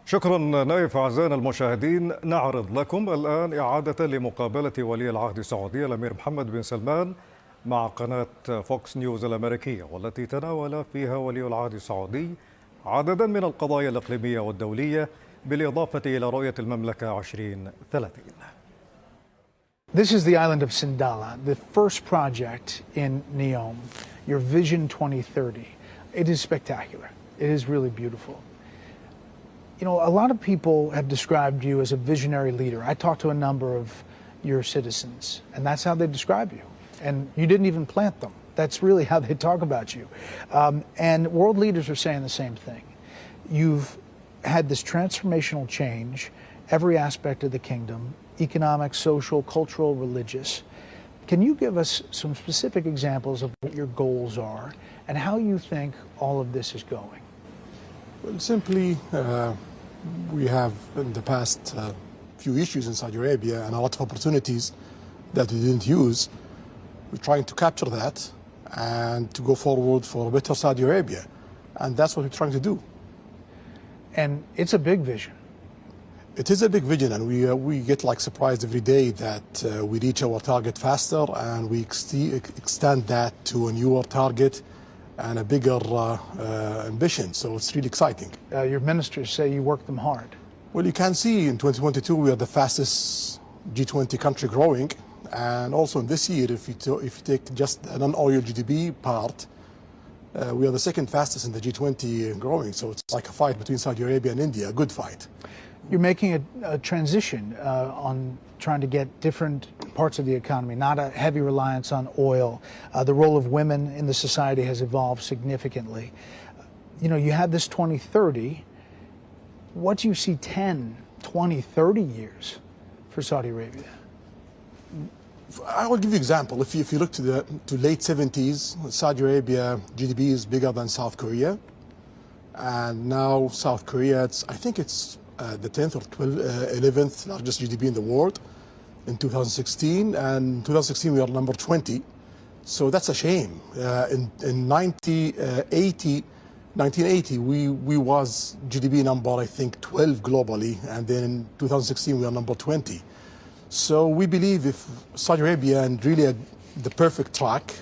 شكرا نايف. أعزائنا المشاهدين، نعرض لكم الآن إعادة لمقابلة ولي العهد السعودي الأمير محمد بن سلمان مع قناة فوكس نيوز الأمريكية، والتي تناول فيها ولي العهد السعودي عددا من القضايا الإقليمية والدولية بالإضافة إلى رؤية المملكة 2030. This is the island of Sindala, the first project in Neom, your Vision 2030. It is spectacular. It is really beautiful. You know, a lot of people have described you as a visionary leader. I talked to a number of your citizens, and that's how they describe you. And you didn't even plant them. That's really how they talk about you. And world leaders are saying the same thing. You've had this transformational change, every aspect of the kingdom, economic, social, cultural, religious. Can you give us some specific examples of what your goals are and how you think all of this is going? Well, simply, we have in the past few issues in Saudi Arabia and a lot of opportunities that we didn't use. We're trying to capture that and to go forward for a better Saudi Arabia. And that's what we're trying to do. And it's a big vision. It is a big vision, and we get like surprised every day that we reach our target faster, and we extend that to a newer target and a bigger ambition. So it's really exciting. Your ministers say you work them hard. Well, you can see in 2022 we are the fastest G20 country growing, and also in this year, if you take just the non-oil GDP part, we are the second fastest in the G20 growing. So it's like a fight between Saudi Arabia and India, a good fight. You're making a transition on trying to get different parts of the economy, not a heavy reliance on oil. The role of women in the society has evolved significantly. You know, you had this 2030. What do you see 10, 20, 30 years for Saudi Arabia? I will give you an example. If you look to late 70s, Saudi Arabia GDP is bigger than South Korea. And now South Korea, I think it's the 10th or 11th largest GDP in the world in 2016, and 2016 we are number 20. So that's a shame. In 1980 we was GDP number, I think, 12 globally, and then in 2016 we are number 20. So we believe if Saudi Arabia and really the perfect track,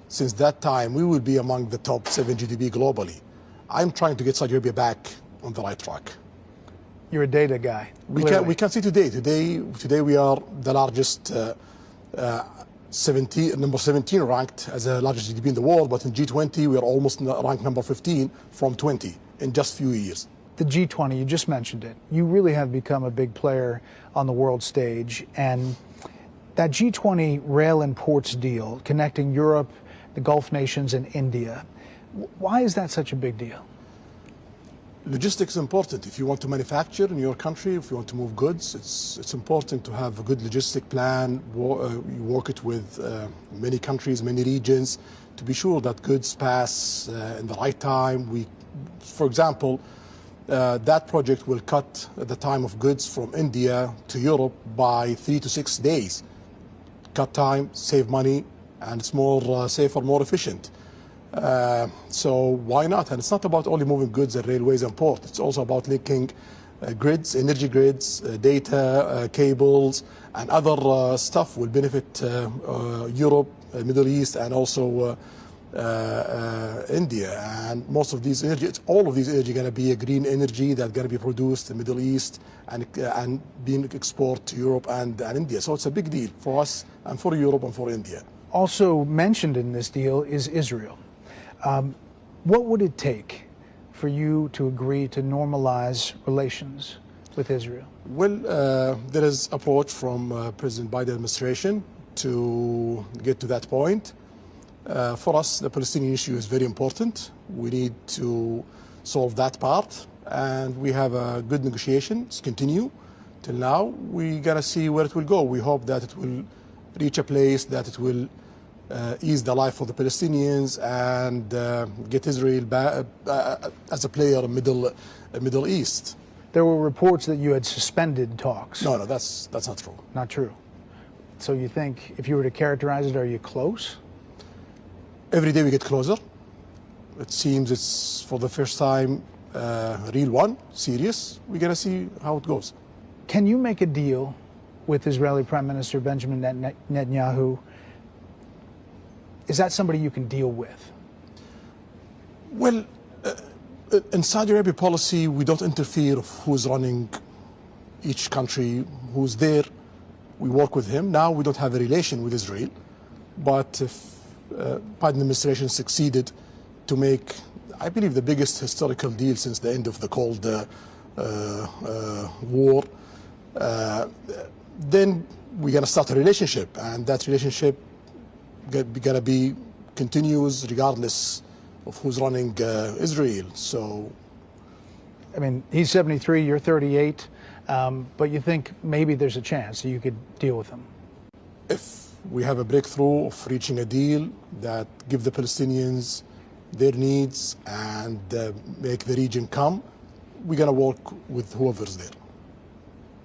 since that time we will be among the top 7 GDP globally. I'm trying to get Saudi Arabia back on the right track. You're a data guy. We can see today we are the largest, number 17 ranked as the largest GDP in the world, but in G20 we are almost ranked number 15 from 20 in just a few years. The G20, you just mentioned it. You really have become a big player on the world stage, and that G20 rail and ports deal connecting Europe, the Gulf nations, and India, why is that such a big deal? Logistics is important. If you want to manufacture in your country, if you want to move goods, it's important to have a good logistic plan. You work it with many countries, many regions, to be sure that goods pass in the right time. For example, that project will cut the time of goods from India to Europe by 3 to 6 days. Cut time, save money, and it's more safer, more efficient. So why not? And it's not about only moving goods and railways and ports. It's also about linking grids, energy grids, data, cables, and other stuff will benefit Europe, Middle East, and also India. And most of these energy, all of these energy going to be a green energy that's going to be produced in the Middle East and being exported to Europe and India. So it's a big deal for us and for Europe and for India. Also mentioned in this deal is Israel. What would it take for you to agree to normalize relations with Israel? Well, there is approach from President Biden administration to get to that point. For us, the Palestinian issue is very important. We need to solve that part, and we have a good negotiations continue till now. We gotta see where it will go. We hope that it will reach a place that it will ease the life for the Palestinians and get Israel back as a player in Middle East. There were reports that you had suspended talks. No, that's not true. Not true. So you think, if you were to characterize it, are you close? Every day we get closer. It seems it's for the first time real one, serious. We're going to see how it goes. Can you make a deal with Israeli Prime Minister Benjamin Netanyahu? Is that somebody you can deal with? Well, in Saudi Arabia policy, we don't interfere of who's running each country, who's there. We work with him. Now we don't have a relation with Israel, but if Biden administration succeeded to make, I believe, the biggest historical deal since the end of the Cold War, then we're going to start a relationship, and that relationship gonna be continuous regardless of who's running Israel. So, I mean, he's 73, you're 38, but you think maybe there's a chance that you could deal with him? if we have a breakthrough of reaching a deal that give the Palestinians their needs and make the region come, we're going to work with whoever's there.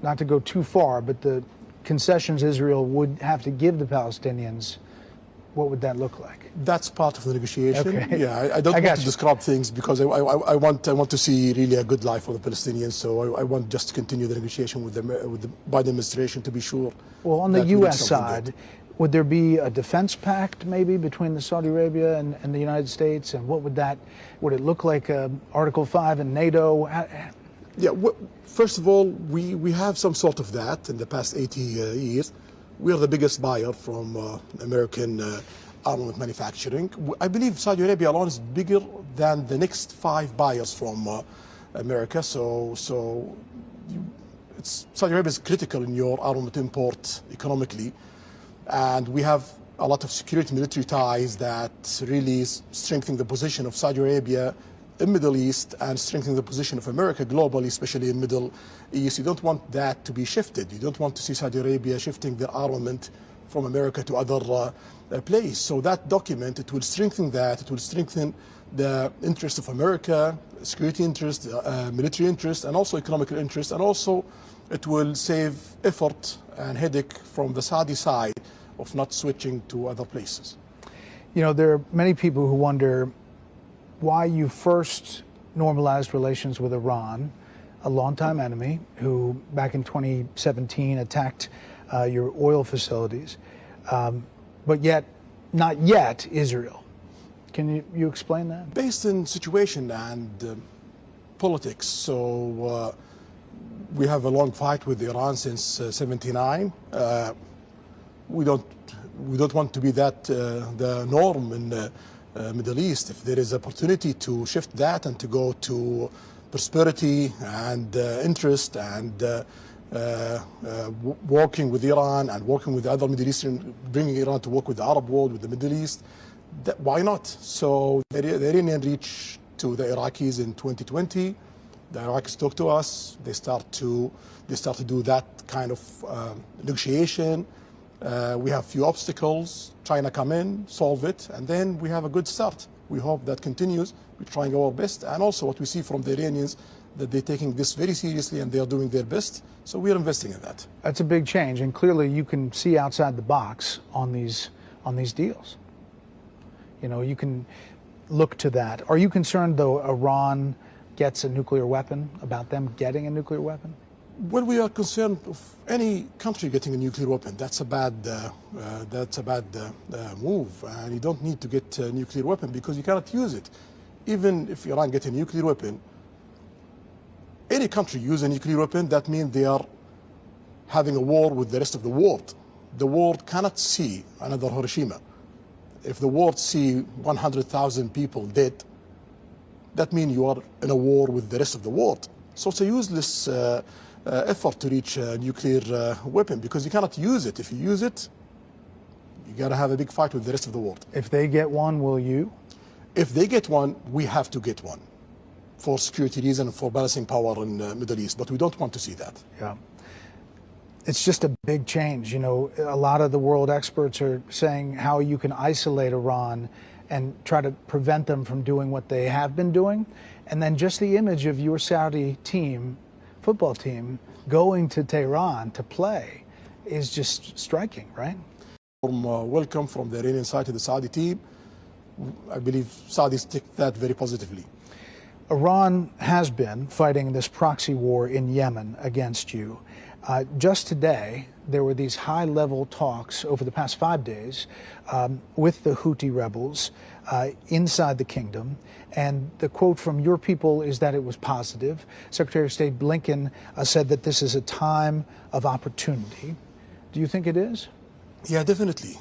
Not to go too far, but the concessions Israel would have to give the Palestinians, what would that look like? That's part of the negotiation. Okay. Yeah, I don't want to describe things because I want to see really a good life for the Palestinians. So I want just to continue the negotiation with the Biden administration to be sure. Well, on the U.S. side, would there be a defense pact maybe between the Saudi Arabia and the United States? And what would it look like? Article 5 in NATO? Yeah. First of all, we have some sort of that in the past 80 years. We are the biggest buyer from American armament manufacturing. I believe Saudi Arabia alone is bigger than the next 5 buyers from America. So Saudi Arabia is critical in your armament import economically. And we have a lot of security military ties that really strengthen the position of Saudi Arabia in Middle East and strengthening the position of America globally, especially in Middle East. You don't want that to be shifted. You don't want to see Saudi Arabia shifting their armament from America to other place. So that document, it will strengthen that. It will strengthen the interest of America, security interest, military interest, and also economical interest. And also it will save effort and headache from the Saudi side of not switching to other places. You know, there are many people who wonder why you first normalized relations with Iran, a longtime enemy who back in 2017 attacked your oil facilities, but yet not yet Israel. Can you explain that? Based on situation and politics. So we have a long fight with Iran since '79. We don't want to be that the norm in Middle East. If there is opportunity to shift that and to go to prosperity and interest and working with Iran and working with the other Middle Eastern, bringing Iran to work with the Arab world, with the Middle East, why not? So the Iranian reached to the Iraqis in 2020. The Iraqis talk to us. They start to do that kind of negotiation. We have few obstacles. China come in, solve it, and then we have a good start. We hope that continues. We're trying our best, and also what we see from the Iranians, that they're taking this very seriously and they are doing their best. So we are investing in that. That's a big change, and clearly you can see outside the box on these deals. You know, you can look to that. Are you concerned, though, Iran gets a nuclear weapon, about them getting a nuclear weapon? Well, we are concerned of any country getting a nuclear weapon. That's a bad move, and you don't need to get a nuclear weapon because you cannot use it. Even if Iran gets a nuclear weapon, any country use a nuclear weapon, that means they are having a war with the rest of the world. The world cannot see another Hiroshima. If the world see 100,000 people dead, that means you are in a war with the rest of the world. So it's a useless effort to reach a nuclear weapon because you cannot use it. If you use it, you got to have a big fight with the rest of the world. If they get one, will you? If they get one, we have to get one for security reasons, for balancing power in the Middle East. But we don't want to see that. Yeah. It's just a big change. You know, a lot of the world experts are saying how you can isolate Iran and try to prevent them from doing what they have been doing. And then just the image of your Saudi team, football team, going to Tehran to play is just striking, right? Welcome from the Iranian side to the Saudi team. I believe Saudis take that very positively. Iran has been fighting this proxy war in Yemen against you. Just today, there were these high-level talks over the past 5 days with the Houthi rebels inside the kingdom. And the quote from your people is that it was positive. Secretary of State Blinken said that this is a time of opportunity. Do you think it is? Yeah, definitely.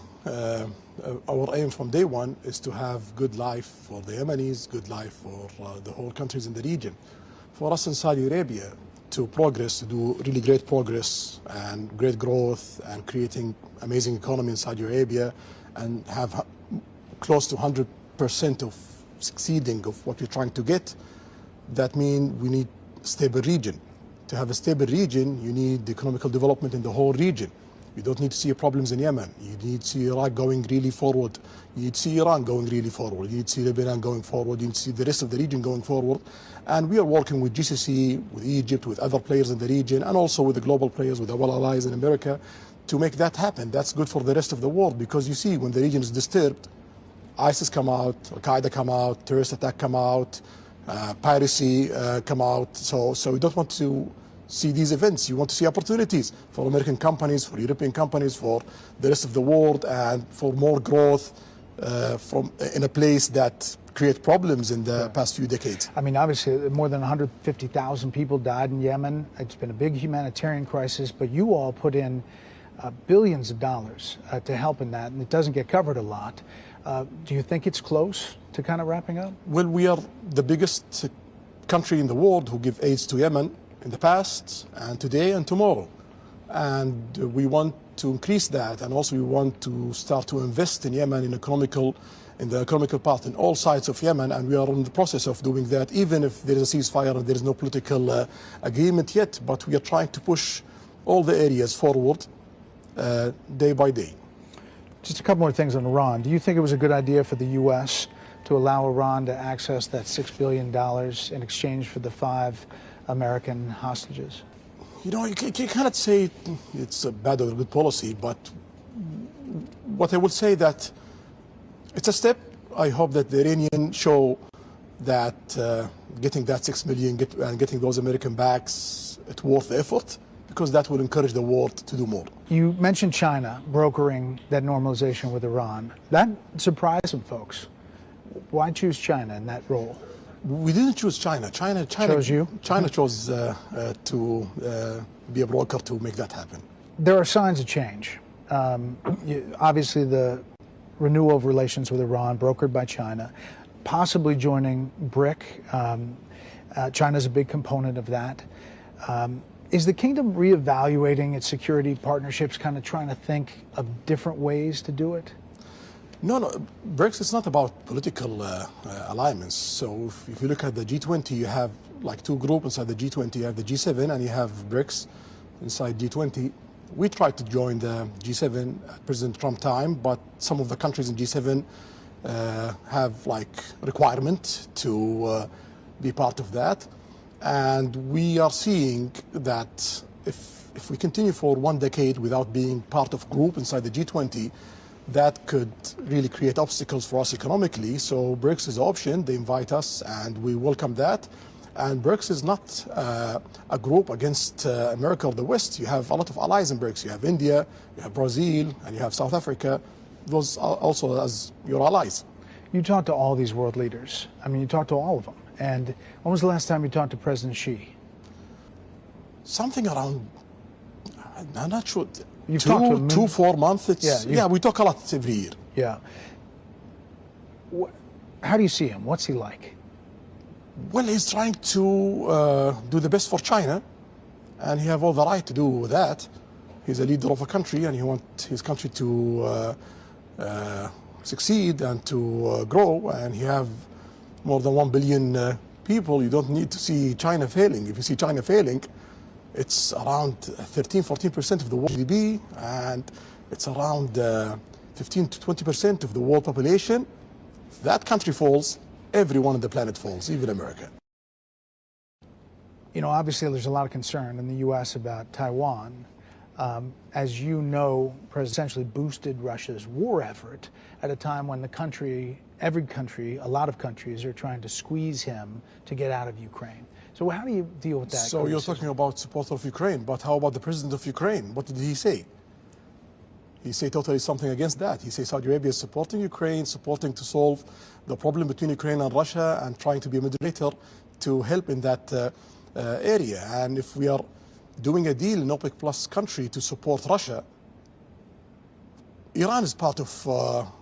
Our aim from day one is to have good life for the Yemenis, good life for the whole countries in the region. For us in Saudi Arabia to progress, to do really great progress and great growth and creating amazing economy in Saudi Arabia and have close to 100% of succeeding of what we're trying to get, that means we need stable region. To have a stable region, you need economical development in the whole region. You don't need to see problems in Yemen. You need to see Iraq going really forward. You need to see Iran going really forward. You need to see Lebanon going forward. You need to see the rest of the region going forward. And we are working with GCC, with Egypt, with other players in the region, and also with the global players, with our allies in America, to make that happen. That's good for the rest of the world, because you see, when the region is disturbed, ISIS come out, Al-Qaeda come out, terrorist attack come out, piracy come out. So we don't want to see these events. You want to see opportunities for American companies, for European companies, for the rest of the world, and for more growth in a place that create problems in the past few decades. I mean, obviously, more than 150,000 people died in Yemen. It's been a big humanitarian crisis, but you all put in billions of dollars to help in that, and it doesn't get covered a lot. Do you think it's close to kind of wrapping up? Well, we are the biggest country in the world who give aid to Yemen in the past and today and tomorrow. And we want to increase that, and also we want to start to invest in Yemen in the economical part in all sides of Yemen, and we are in the process of doing that, even if there is a ceasefire and there is no political agreement yet. But we are trying to push all the areas forward day by day. Just a couple more things on Iran. Do you think it was a good idea for the U.S. to allow Iran to access that $6 billion in exchange for the 5 American hostages? You know, you cannot say it's a bad or a good policy, but what I would say that it's a step. I hope that the Iranians show that getting that 6 million and getting those American backs, it's worth the effort, because that will encourage the world to do more. You mentioned China brokering that normalization with Iran. That surprised some folks. Why choose China in that role? We didn't choose China. China chose you? China chose to be a broker to make that happen. There are signs of change. Obviously, the renewal of relations with Iran, brokered by China, possibly joining BRIC. China's a big component of that. Is the kingdom reevaluating its security partnerships, kind of trying to think of different ways to do it? No, BRICS is not about political alignments. So if you look at the G20, you have like 2 groups inside the G20. You have the G7 and you have BRICS inside G20. We tried to join the G7 at President Trump time, but some of the countries in G7 have like requirement to be part of that. And we are seeing that if we continue for 1 decade without being part of group inside the G20, that could really create obstacles for us economically. So BRICS is an option. They invite us and we welcome that. And BRICS is not a group against America or the West. You have a lot of allies in BRICS. You have India, you have Brazil, and you have South Africa. Those are also as your allies. You talked to all these world leaders. I mean, you talked to all of them. And when was the last time you talked to President Xi? Something around, I'm not sure. You've talked to him 2-4 months. Yeah, we talk a lot every year. Yeah. How do you see him? What's he like? Well, he's trying to do the best for China, and he have all the right to do that. He's a leader of a country, and he wants his country to succeed and to grow, and he have more than 1 billion people. You don't need to see China failing. If you see China failing, it's around 13-14% of the world GDP, and it's around 15 to 20% of the world population. If that country falls, everyone on the planet falls, even America. You know, obviously there's a lot of concern in the U.S. about Taiwan. as you know, essentially boosted Russia's war effort at a time when the country, every country, a lot of countries are trying to squeeze him to get out of Ukraine. So how do you deal with that? So you're talking about support of Ukraine, but how about the president of Ukraine? What did he say? He said totally something against that. He says Saudi Arabia is supporting Ukraine, supporting to solve the problem between Ukraine and Russia and trying to be a mediator to help in that area. And if we are doing a deal in OPEC Plus country to support Russia, Iran is part of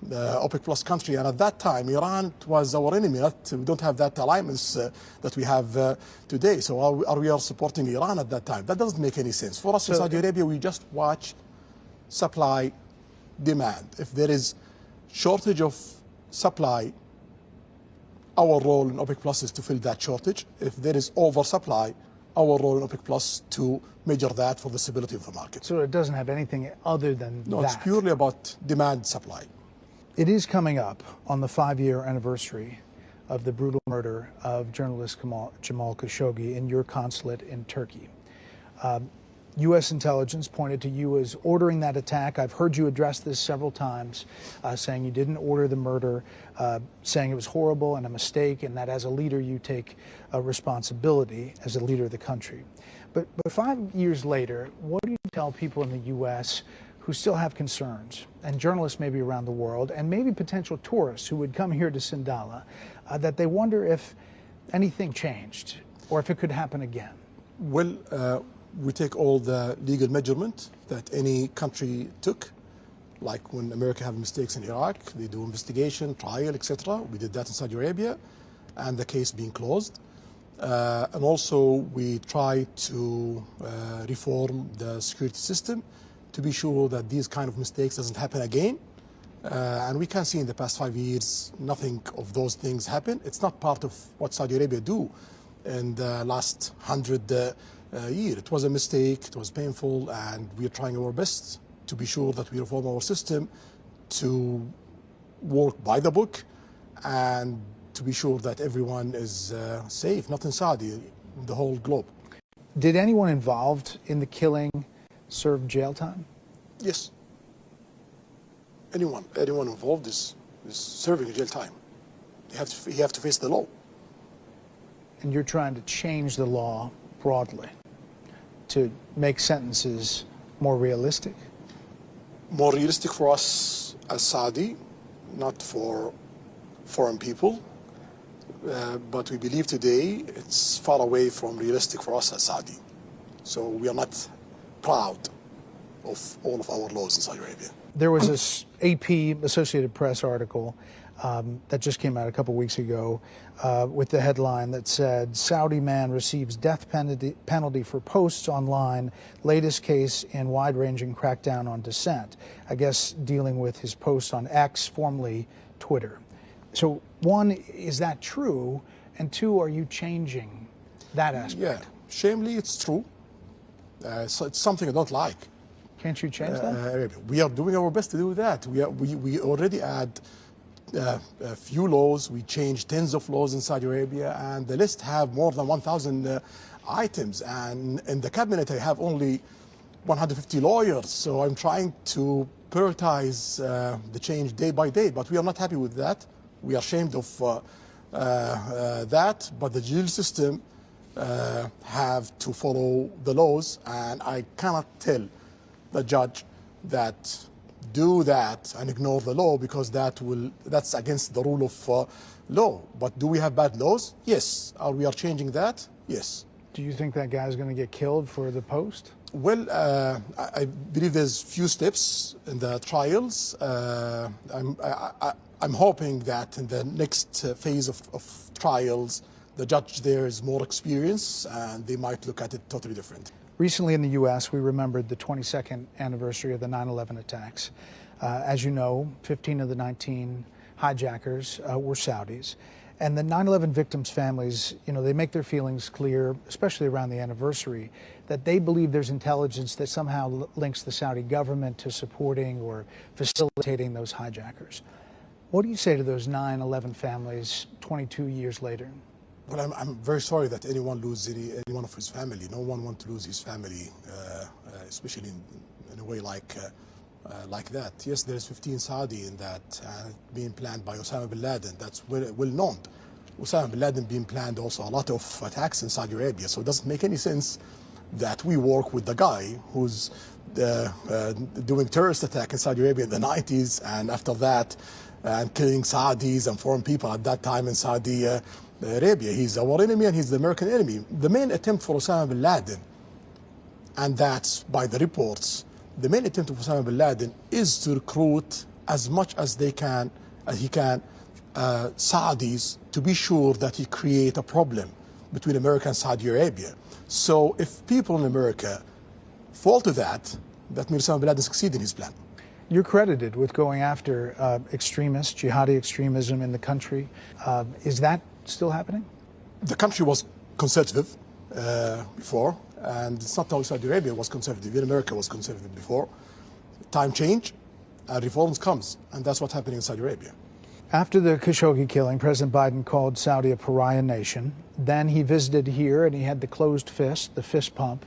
the OPEC Plus country, and at that time Iran was our enemy. We don't have that alliance that we have today. So are we supporting Iran at that time? That doesn't make any sense. For us in Saudi Arabia, we just watch supply, demand. If there is shortage of supply, our role in OPEC Plus is to fill that shortage. If there is oversupply, our role in OPEC Plus to measure that for the stability of the market. So it doesn't have anything other than No, that. it's purely about demand, supply. It is coming up on the 5-year anniversary of the brutal murder of journalist Jamal Khashoggi in your consulate in Turkey. U.S. intelligence pointed to you as ordering that attack. I've heard you address this several times, saying you didn't order the murder, saying it was horrible and a mistake, and that as a leader you take a responsibility as a leader of the country. But 5 years later, what do you tell people in the U.S. who still have concerns, and journalists maybe around the world, and maybe potential tourists who would come here to Sindala, that they wonder if anything changed or if it could happen again? Well, we take all the legal measurement that any country took, like when America have mistakes in Iraq, they do investigation, trial, etc. We did that in Saudi Arabia, and the case being closed. And also we try to reform the security system to be sure that these kind of mistakes doesn't happen again. And we can see in the past 5 years, nothing of those things happen. It's not part of what Saudi Arabia do in the last 100 years. It was a mistake, it was painful, and we are trying our best to be sure that we reform our system to work by the book and to be sure that everyone is safe, not in Saudi, in the whole globe. Did anyone involved in the killing serve jail time? Yes. Anyone involved is serving jail time. You have to face the law. And you're trying to change the law broadly to make sentences more realistic? More realistic for us as Saudi, not for foreign people. But we believe today it's far away from realistic for us as Saudi. So we are not proud of all of our laws in Saudi Arabia. There was this AP Associated Press article that just came out a couple weeks ago with the headline that said, Saudi man receives death penalty for posts online, latest case in wide-ranging crackdown on dissent. I guess dealing with his posts on X, formerly Twitter. So one, is that true? And two, are you changing that aspect? Yeah, shamefully it's true. So it's something I don't like. Can't you change that? We are doing our best to do that. We already add a few laws. We changed tens of laws in Saudi Arabia, and the list have more than 1,000 items. And in the cabinet, I have only 150 lawyers. So I'm trying to prioritize the change day by day, but we are not happy with that. We are ashamed of that, but the judicial system have to follow the laws, and I cannot tell the judge that do that and ignore the law, because that's against the rule of law. But do we have bad laws? Yes. Are we changing that? Yes. Do you think that guy's going to get killed for the post? Well, I believe there's few steps in the trials. I'm hoping that in the next phase of trials, the judge there is more experienced and they might look at it totally different. Recently in the U.S., we remembered the 22nd anniversary of the 9/11 attacks. As you know, 15 of the 19 hijackers were Saudis. And the 9/11 victims' families, they make their feelings clear, especially around the anniversary, that they believe there's intelligence that somehow links the Saudi government to supporting or facilitating those hijackers. What do you say to those 9/11 families 22 years later? Well, I'm very sorry that anyone lose any one of his family. No one wants to lose his family, especially in a way like that. Yes, there's 15 Saudi in that, being planned by Osama bin Laden. That's well known. Osama bin Laden being planned also a lot of attacks in Saudi Arabia. So it doesn't make any sense that we work with the guy who's doing terrorist attack in Saudi Arabia in the 90s, and after that, and killing Saudis and foreign people at that time in Saudi Arabia. He's our enemy and he's the American enemy. The main attempt for Osama bin Laden, and that's by the reports, the main attempt of Osama bin Laden is to recruit as much as he can, Saudis, to be sure that he create a problem between America and Saudi Arabia. So if people in America fall to that means Osama bin Laden succeed in his plan. You're credited with going after extremists, jihadi extremism in the country. Is that still happening? The country was conservative before, and it's not only Saudi Arabia was conservative, even America was conservative before. Time change and reforms comes, and that's what's happening in Saudi Arabia. After the Khashoggi killing, President Biden called Saudi a pariah nation. Then he visited here and he had the closed fist, the fist pump.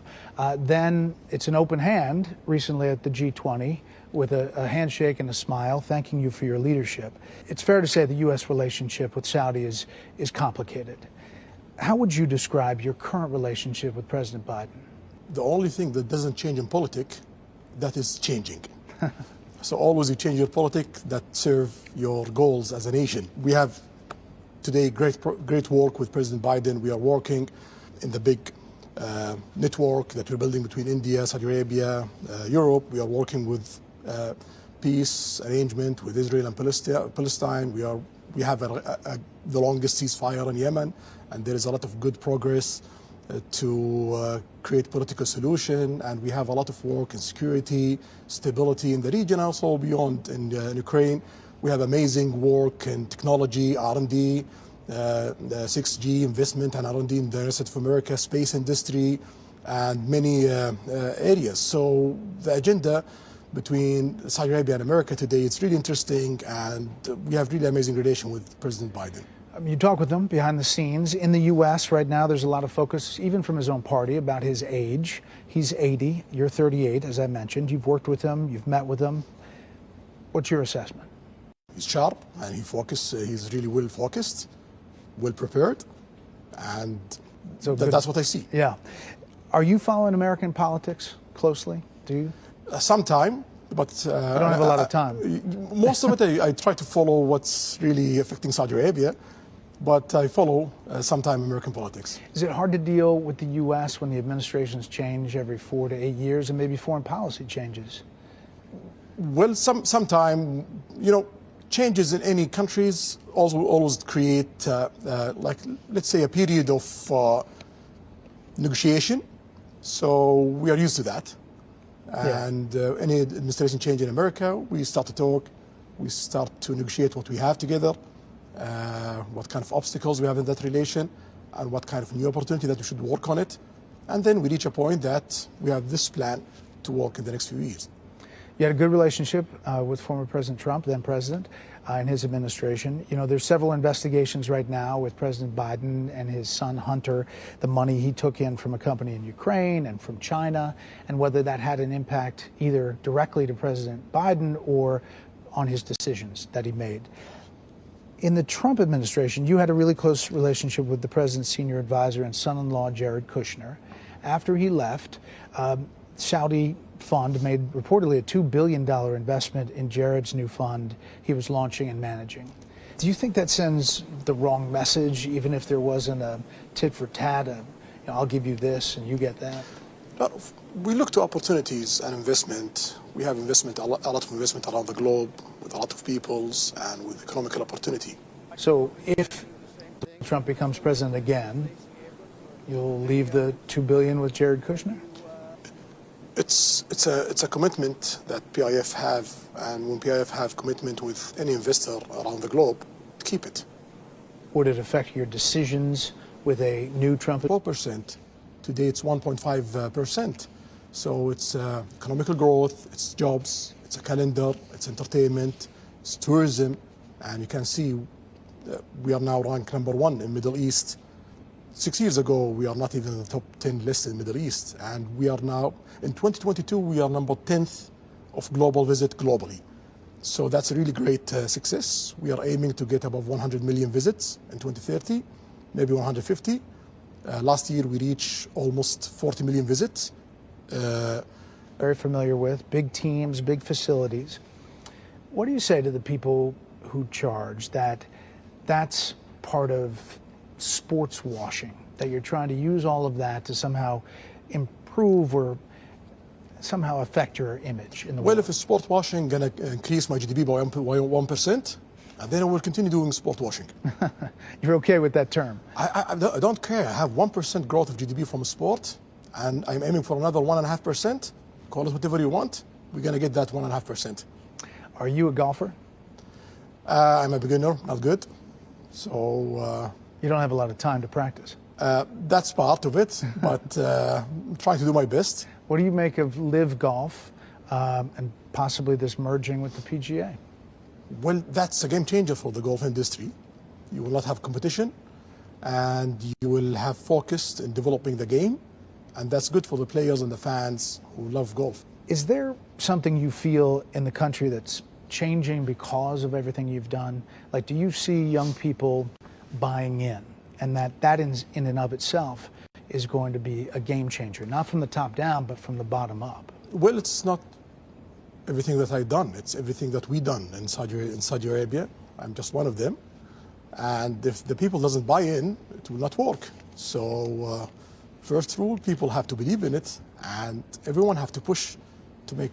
Then it's an open hand recently at the G20 with a handshake and a smile, thanking you for your leadership. It's fair to say the U.S. relationship with Saudi is complicated. How would you describe your current relationship with President Biden? The only thing that doesn't change in politics, that is changing. So always you change your politics that serve your goals as a nation. We have today great work with President Biden. We are working in the big network that we're building between India, Saudi Arabia, Europe. We are working with peace arrangement with Israel and Palestine. We have the longest ceasefire in Yemen, and there is a lot of good progress to create political solution, and we have a lot of work in security, stability in the region, also beyond in Ukraine. We have amazing work in technology, R&D, 6G investment and R&D in the rest of America, space industry, and many areas. So the agenda between Saudi Arabia and America today, it's really interesting, and we have really amazing relation with President Biden. You talk with him behind the scenes. In the U.S. right now, there's a lot of focus, even from his own party, about his age. He's 80, you're 38, as I mentioned. You've worked with him, you've met with him. What's your assessment? He's sharp, and he's really well focused, well prepared, and so that's what I see. Yeah. Are you following American politics closely? Do you? Sometime, but I don't have a lot of time. Most of it, I try to follow what's really affecting Saudi Arabia, but I follow sometime American politics. Is it hard to deal with the U.S. when the administrations change every 4 to 8 years, and maybe foreign policy changes? Well, sometime, changes in any countries always create, like, let's say, a period of negotiation. So we are used to that. And any administration change in America, we start to talk, we start to negotiate what we have together, what kind of obstacles we have in that relation, and what kind of new opportunity that we should work on it. And then we reach a point that we have this plan to work in the next few years. You had a good relationship with former President Trump, then President, and his administration. There's several investigations right now with President Biden and his son Hunter, the money he took in from a company in Ukraine and from China, and whether that had an impact either directly to President Biden or on his decisions that he made. In the Trump administration, you had a really close relationship with the president's senior advisor and son-in-law, Jared Kushner. After he left, Saudi fund made reportedly a $2 billion investment in Jared's new fund he was launching and managing. Do you think that sends the wrong message, even if there wasn't a tit for tat, I'll give you this and you get that? But we look to opportunities and investment. We have investment, a lot of investment around the globe with a lot of peoples and with economical opportunity. So if Trump becomes president again, you'll leave the $2 billion with Jared Kushner? It's a commitment that PIF have, and when PIF have commitment with any investor around the globe, keep it. Would it affect your decisions with a new Trump? 4%. Today it's 1.5%. So it's economical growth, it's jobs, it's a calendar, it's entertainment, it's tourism, and you can see we are now ranked #1 in Middle East 6 years ago, we are not even in the top 10 list in the Middle East. And we are now, in 2022, we are number 10th of global visit globally. So that's a really great success. We are aiming to get above 100 million visits in 2030, maybe 150. Last year, we reached almost 40 million visits. Very familiar with, big teams, big facilities. What do you say to the people who charge that that's part of sports washing, that you're trying to use all of that to somehow improve or somehow affect your image in the Well, world? if sport washing going to increase my GDP by 1%, and then I will continue doing sport washing. You're okay with that term? I don't care. I have 1% growth of GDP from sport, and I'm aiming for another 1.5%. Call it whatever you want. We're going to get that 1.5%. Are you a golfer? I'm a beginner, not good. So You don't have a lot of time to practice. that's part of it, but I'm trying to do my best. What do you make of live golf and possibly this merging with the PGA? Well, that's a game changer for the golf industry. You will not have competition, and you will have focused in developing the game, and that's good for the players and the fans who love golf. Is there something you feel in the country that's changing because of everything you've done? Like, do you see young people buying in, and that in and of itself is going to be a game changer, not from the top down, but from the bottom up? Well, it's not everything that I've done. It's everything that we done in Saudi Arabia. I'm just one of them. And if the people doesn't buy in, it will not work. So first rule, people have to believe in it, and everyone have to push to make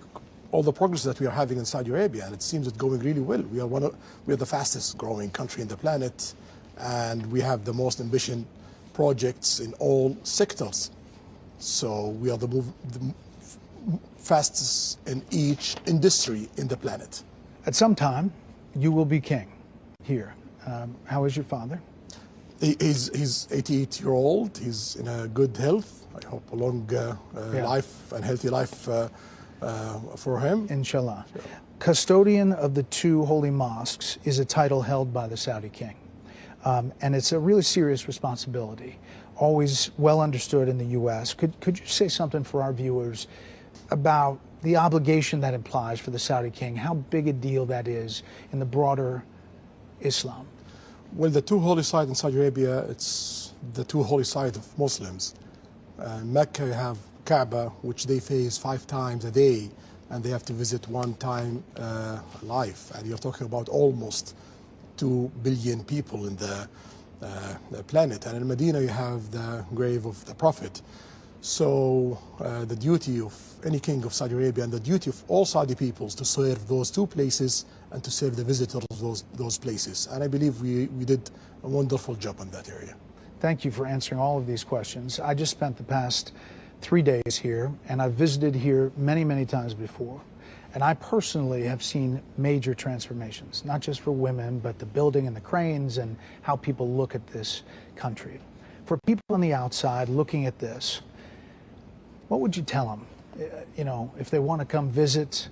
all the progress that we are having in Saudi Arabia. And it seems it's going really well. We are the fastest growing country in the planet, and we have the most ambitious projects in all sectors. So we are the fastest in each industry in the planet. At some time, you will be king here. How is your father? He's 88-year-old. He's in a good health. I hope a long life and healthy life for him. Inshallah. Sure. Custodian of the two holy mosques is a title held by the Saudi king. And it's a really serious responsibility, always well understood in the U.S. Could you say something for our viewers about the obligation that implies for the Saudi king, how big a deal that is in the broader Islam? Well, the two holy sites in Saudi Arabia, it's the two holy sites of Muslims. Mecca, you have Kaaba, which they face 5 times a day, and they have to visit 1 time a life. And you're talking about almost 2 billion people in the planet. And in Medina, you have the grave of the Prophet. So the duty of any king of Saudi Arabia and the duty of all Saudi peoples to serve those 2 places and to serve the visitors of those places. And I believe we did a wonderful job in that area. Thank you for answering all of these questions. I just spent the past 3 days here, and I've visited here many, many times before. And I personally have seen major transformations, not just for women, but the building and the cranes and how people look at this country. For people on the outside looking at this, what would you tell them? You know, if they want to come visit,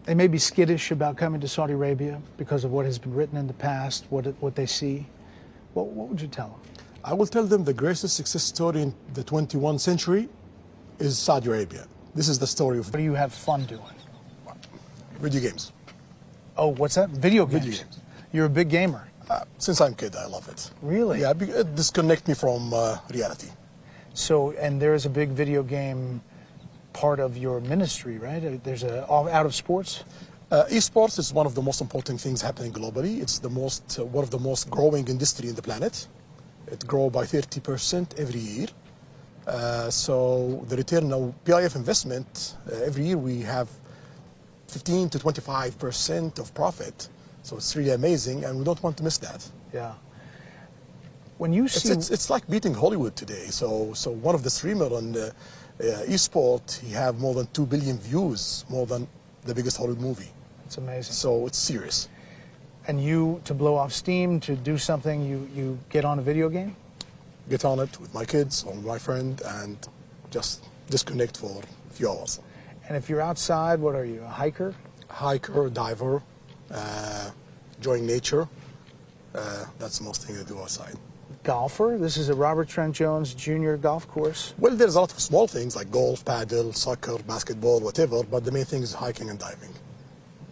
they may be skittish about coming to Saudi Arabia because of what has been written in the past, what they see. What would you tell them? I will tell them the greatest success story in the 21st century is Saudi Arabia. This is the story of... What do you have fun doing? Video games. Oh, what's that? Video games. Video games. You're a big gamer. Since I'm a kid, I love it. Really? Yeah, it disconnects me from reality. So, and there's a big video game part of your ministry, right? There's a out of sports? Esports is one of the most important things happening globally. It's the most one of the most growing industry in the planet. It grows by 30% every year. So the return of PIF investment, every year we have 15 to 25% of profit. So it's really amazing, and we don't want to miss that. Yeah. When you see... It's like beating Hollywood today. So one of the streamers on esport, he have more than 2 billion views, more than the biggest Hollywood movie. It's amazing. So it's serious. And you, to blow off steam, to do something, you get on a video game? Get on it with my kids or my friend and just disconnect for a few hours. And if you're outside, what are you, a hiker? Hiker, diver, enjoying nature. That's the most thing I do outside. golfer. This is a Robert Trent Jones Jr. golf course. Well, there's a lot of small things like golf, paddle, soccer, basketball, whatever, but the main thing is hiking and diving.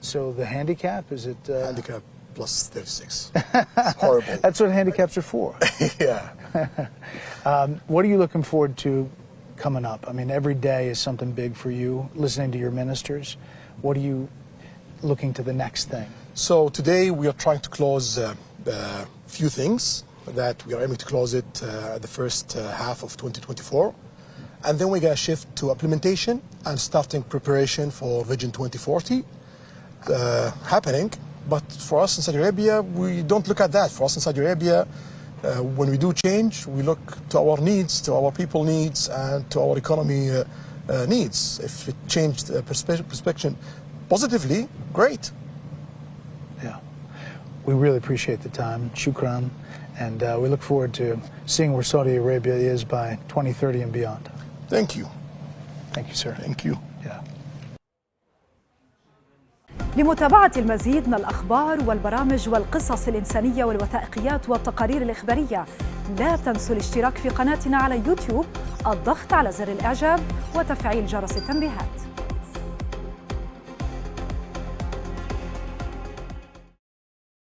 So the handicap, is it? Handicap plus 36. It's horrible. That's what handicaps are for. Yeah. What are you looking forward to coming up? I mean, every day is something big for you, listening to your ministers. What are you looking to the next thing? So today we are trying to close a few things that we are aiming to close it the first half of 2024. And then we're going to shift to implementation and starting preparation for Vision 2040 happening. But for us in Saudi Arabia, we don't look at that. For us in Saudi Arabia, when we do change, we look to our needs, to our people needs, and to our economy needs. If it changed perspective positively, great. Yeah. We really appreciate the time. Shukran. And we look forward to seeing where Saudi Arabia is by 2030 and beyond. Thank you. Thank you, sir. Thank you. Yeah. لمتابعة المزيد من الأخبار والبرامج والقصص الإنسانية والوثائقيات والتقارير الإخبارية، لا تنسوا الاشتراك في قناتنا على يوتيوب، الضغط على زر الإعجاب وتفعيل جرس التنبيهات.